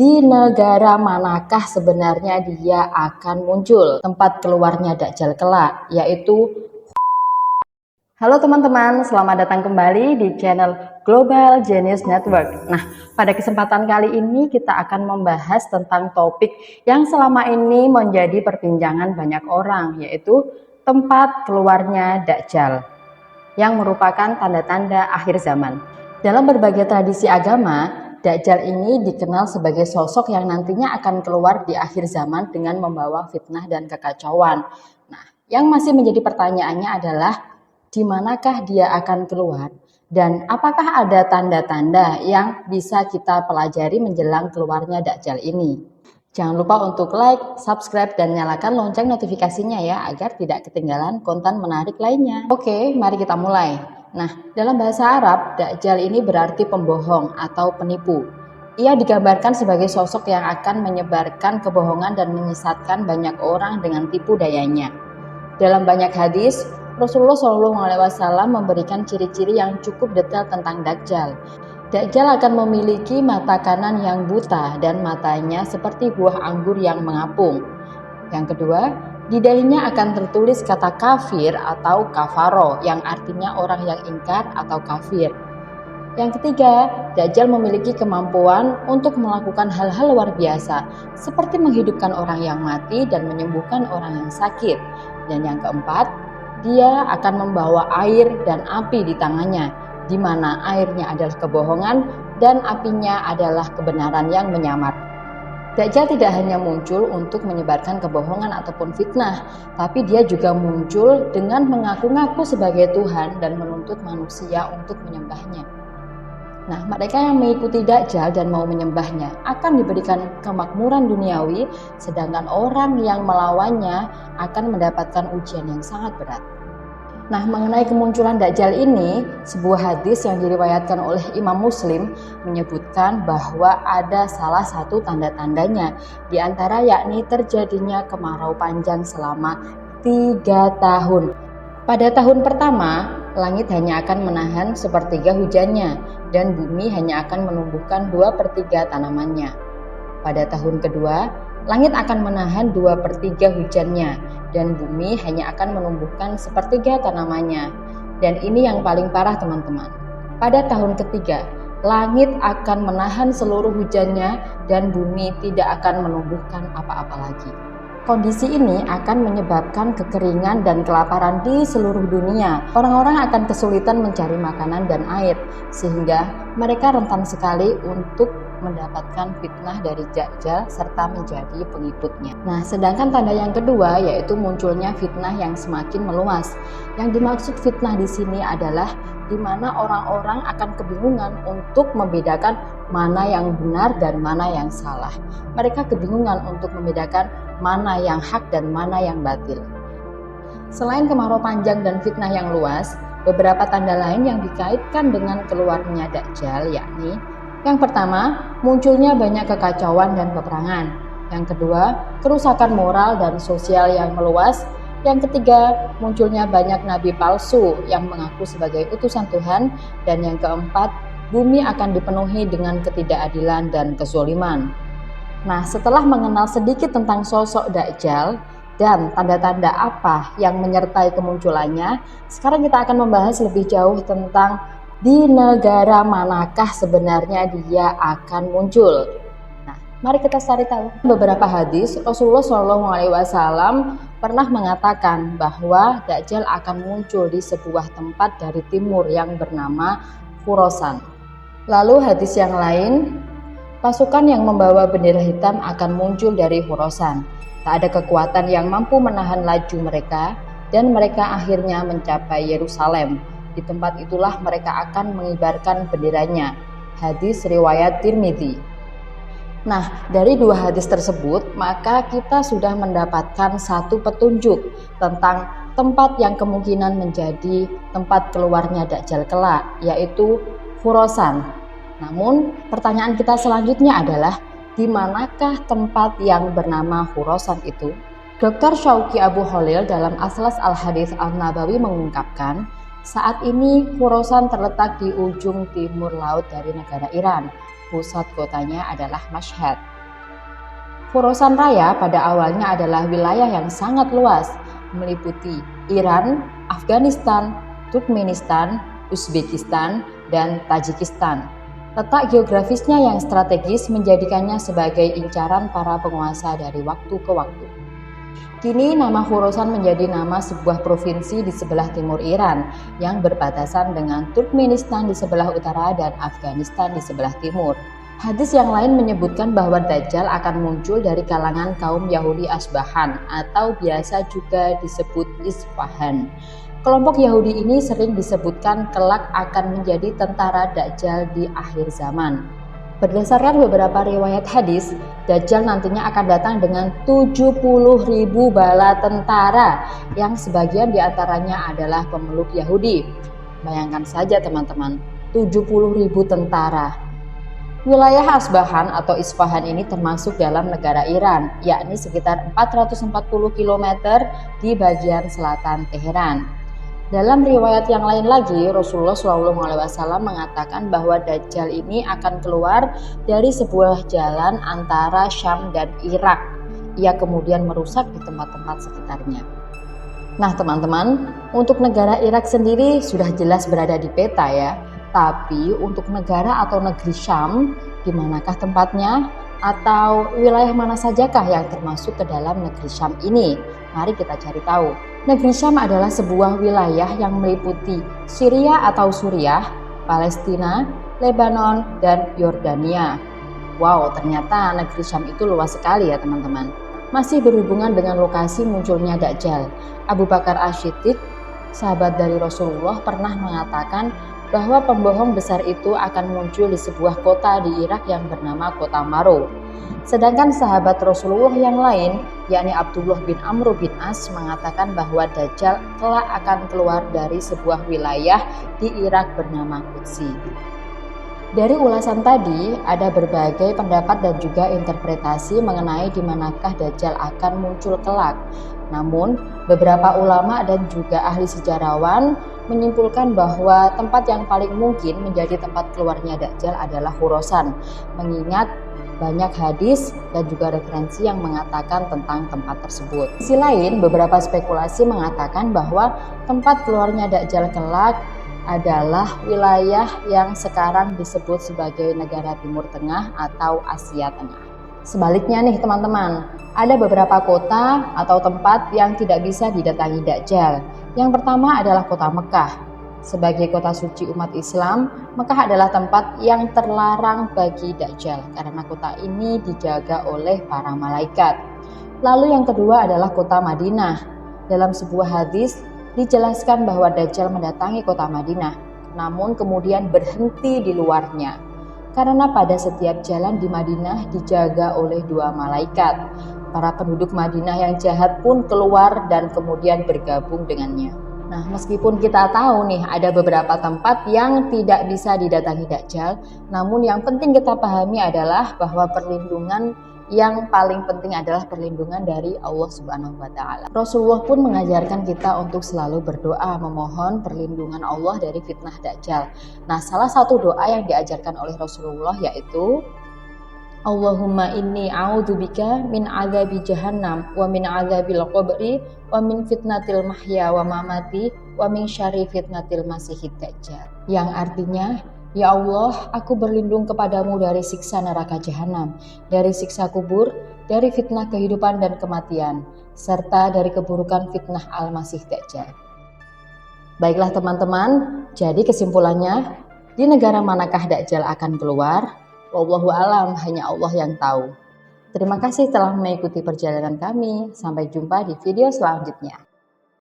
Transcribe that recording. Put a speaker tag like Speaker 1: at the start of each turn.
Speaker 1: Di negara manakah sebenarnya dia akan muncul? Tempat keluarnya Dajjal kelak, yaitu... Halo teman-teman, selamat datang kembali di channel Global Genius Network. Nah, pada kesempatan kali ini kita akan membahas tentang topik yang selama ini menjadi perbincangan banyak orang, yaitu tempat keluarnya Dajjal, yang merupakan tanda-tanda akhir zaman. Dalam berbagai tradisi agama, Dajjal ini dikenal sebagai sosok yang nantinya akan keluar di akhir zaman dengan membawa fitnah dan kekacauan. Nah, yang masih menjadi pertanyaannya adalah di manakah dia akan keluar dan apakah ada tanda-tanda yang bisa kita pelajari menjelang keluarnya Dajjal ini. Jangan lupa untuk like, subscribe, dan nyalakan lonceng notifikasinya ya, agar tidak ketinggalan konten menarik lainnya. Oke, mari kita mulai. Nah, dalam bahasa Arab, Dajjal ini berarti pembohong atau penipu. Ia digambarkan sebagai sosok yang akan menyebarkan kebohongan dan menyesatkan banyak orang dengan tipu dayanya. Dalam banyak hadis, Rasulullah SAW memberikan ciri-ciri yang cukup detail tentang Dajjal. Dajjal akan memiliki mata kanan yang buta dan matanya seperti buah anggur yang mengapung. Yang kedua, di dahinya akan tertulis kata kafir atau kafaro yang artinya orang yang ingkar atau kafir. Yang ketiga, Dajjal memiliki kemampuan untuk melakukan hal-hal luar biasa seperti menghidupkan orang yang mati dan menyembuhkan orang yang sakit. Dan yang keempat, dia akan membawa air dan api di tangannya, di mana airnya adalah kebohongan dan apinya adalah kebenaran yang menyamar. Dajjal tidak hanya muncul untuk menyebarkan kebohongan ataupun fitnah, tapi dia juga muncul dengan mengaku-ngaku sebagai Tuhan dan menuntut manusia untuk menyembahnya. Nah, mereka yang mengikuti Dajjal dan mau menyembahnya akan diberikan kemakmuran duniawi, sedangkan orang yang melawannya akan mendapatkan ujian yang sangat berat. Nah, mengenai kemunculan Dajjal ini, sebuah hadis yang diriwayatkan oleh Imam Muslim menyebutkan bahwa ada salah satu tanda-tandanya, di antara yakni terjadinya kemarau panjang selama 3 tahun. Pada tahun pertama, langit hanya akan menahan sepertiga hujannya, dan bumi hanya akan menumbuhkan 2/3 tanamannya. Pada tahun kedua, langit akan menahan 2/3 hujannya, dan bumi hanya akan menumbuhkan 1/3 tanamannya. Dan ini yang paling parah teman-teman. Pada tahun ketiga, langit akan menahan seluruh hujannya dan bumi tidak akan menumbuhkan apa-apa lagi. Kondisi ini akan menyebabkan kekeringan dan kelaparan di seluruh dunia. Orang-orang akan kesulitan mencari makanan dan air, sehingga mereka rentan sekali untuk mendapatkan fitnah dari Dajjal serta menjadi pengikutnya. Nah, sedangkan tanda yang kedua yaitu munculnya fitnah yang semakin meluas. Yang dimaksud fitnah di sini adalah di mana orang-orang akan kebingungan untuk membedakan mana yang benar dan mana yang salah. Mereka kebingungan untuk membedakan mana yang hak dan mana yang batil. Selain kemarau panjang dan fitnah yang luas, beberapa tanda lain yang dikaitkan dengan keluarnya Dajjal yakni yang pertama, munculnya banyak kekacauan dan peperangan. Yang kedua, kerusakan moral dan sosial yang meluas. Yang ketiga, munculnya banyak nabi palsu yang mengaku sebagai utusan Tuhan. Dan yang keempat, bumi akan dipenuhi dengan ketidakadilan dan kezaliman. Nah, setelah mengenal sedikit tentang sosok Dajjal dan tanda-tanda apa yang menyertai kemunculannya, sekarang kita akan membahas lebih jauh tentang di negara manakah sebenarnya dia akan muncul. Nah, mari kita cari tahu. Beberapa hadis Rasulullah SAW pernah mengatakan bahwa Dajjal akan muncul di sebuah tempat dari timur yang bernama Khurasan. Lalu hadis yang lain, pasukan yang membawa bendera hitam akan muncul dari Khurasan. Tak ada kekuatan yang mampu menahan laju mereka dan mereka akhirnya mencapai Yerusalem. Di tempat itulah mereka akan mengibarkan benderanya. Hadis riwayat Tirmidzi. Nah, dari dua hadis tersebut, maka kita sudah mendapatkan satu petunjuk tentang tempat yang kemungkinan menjadi tempat keluarnya Dajjal kelak, yaitu Khurasan. Namun, pertanyaan kita selanjutnya adalah, di manakah tempat yang bernama Khurasan itu? Dr. Syauqi Abu Khalil dalam Aslas Al-Hadits An-Nabawi mengungkapkan, saat ini Khurasan terletak di ujung timur laut dari negara Iran. pusat kotanya adalah Mashhad. Khorasan Raya pada awalnya adalah wilayah yang sangat luas, meliputi Iran, Afghanistan, Turkmenistan, Uzbekistan, dan Tajikistan. Letak geografisnya yang strategis menjadikannya sebagai incaran para penguasa dari waktu ke waktu. Kini nama Khorasan menjadi nama sebuah provinsi di sebelah timur Iran yang berbatasan dengan Turkmenistan di sebelah utara dan Afghanistan di sebelah timur. Hadis yang lain menyebutkan bahwa Dajjal akan muncul dari kalangan kaum Yahudi Asbahan atau biasa juga disebut Isfahan. Kelompok Yahudi ini sering disebutkan kelak akan menjadi tentara Dajjal di akhir zaman. Berdasarkan beberapa riwayat hadis, Dajjal nantinya akan datang dengan 70.000 bala tentara yang sebagian diantaranya adalah pemeluk Yahudi. Bayangkan saja teman-teman, 70.000 tentara. Wilayah Asbahan atau Isfahan ini termasuk dalam negara Iran, yakni sekitar 440 km di bagian selatan Teheran. Dalam riwayat yang lain lagi, Rasulullah SAW mengatakan bahwa Dajjal ini akan keluar dari sebuah jalan antara Syam dan Irak. Ia kemudian merusak di tempat-tempat sekitarnya. Nah teman-teman, untuk negara Irak sendiri sudah jelas berada di peta ya. Tapi untuk negara atau negeri Syam, di manakah tempatnya? Atau wilayah mana sajakah yang termasuk ke dalam negeri Syam ini? Mari kita cari tahu. Negeri Syam adalah sebuah wilayah yang meliputi Syria atau Suriah, Palestina, Lebanon, dan Yordania. Wow, ternyata negeri Syam itu luas sekali ya teman-teman. Masih berhubungan dengan lokasi munculnya Dajjal. Abu Bakar As-Siddiq, sahabat dari Rasulullah, pernah mengatakan bahwa pembohong besar itu akan muncul di sebuah kota di Irak yang bernama kota Maro. Sedangkan sahabat Rasulullah yang lain, yakni Abdullah bin Amr bin As, mengatakan bahwa Dajjal kelak akan keluar dari sebuah wilayah di Irak bernama Qudsi. Dari ulasan tadi, ada berbagai pendapat dan juga interpretasi mengenai di manakah Dajjal akan muncul kelak. Namun, beberapa ulama dan juga ahli sejarawan menyimpulkan bahwa tempat yang paling mungkin menjadi tempat keluarnya Dajjal adalah Khorasan, mengingat banyak hadis dan juga referensi yang mengatakan tentang tempat tersebut. Di sisi lain, beberapa spekulasi mengatakan bahwa tempat keluarnya Dajjal kelak adalah wilayah yang sekarang disebut sebagai negara Timur Tengah atau Asia Tengah. Sebaliknya nih teman-teman, ada beberapa kota atau tempat yang tidak bisa didatangi Dajjal. Yang pertama adalah kota Mekah. Sebagai kota suci umat Islam, Mekah adalah tempat yang terlarang bagi Dajjal karena kota ini dijaga oleh para malaikat. Lalu yang kedua adalah kota Madinah. Dalam sebuah hadis dijelaskan bahwa Dajjal mendatangi kota Madinah, namun kemudian berhenti di luarnya. Karena pada setiap jalan di Madinah dijaga oleh dua malaikat. Para penduduk Madinah yang jahat pun keluar dan kemudian bergabung dengannya. Nah, meskipun kita tahu nih ada beberapa tempat yang tidak bisa didatangi Dajjal, namun yang penting kita pahami adalah bahwa perlindungan yang paling penting adalah perlindungan dari Allah Subhanahu wa Ta'ala. Rasulullah pun mengajarkan kita untuk selalu berdoa memohon perlindungan Allah dari fitnah Dajjal. Nah, salah satu doa yang diajarkan oleh Rasulullah yaitu Allahumma inni a'udzubika min azabi jahannam wa min azabil qabri wa min fitnatil mahya wa mamati wa min syarri fitnatil masihid dajjal. Yang artinya, ya Allah, aku berlindung kepadamu dari siksa neraka jahanam, dari siksa kubur, dari fitnah kehidupan dan kematian, serta dari keburukan fitnah Al-Masih Dajjal. Baiklah teman-teman, jadi kesimpulannya, di negara manakah Dajjal akan keluar? Wallahu alam, hanya Allah yang tahu. Terima kasih telah mengikuti perjalanan kami. Sampai jumpa di video selanjutnya.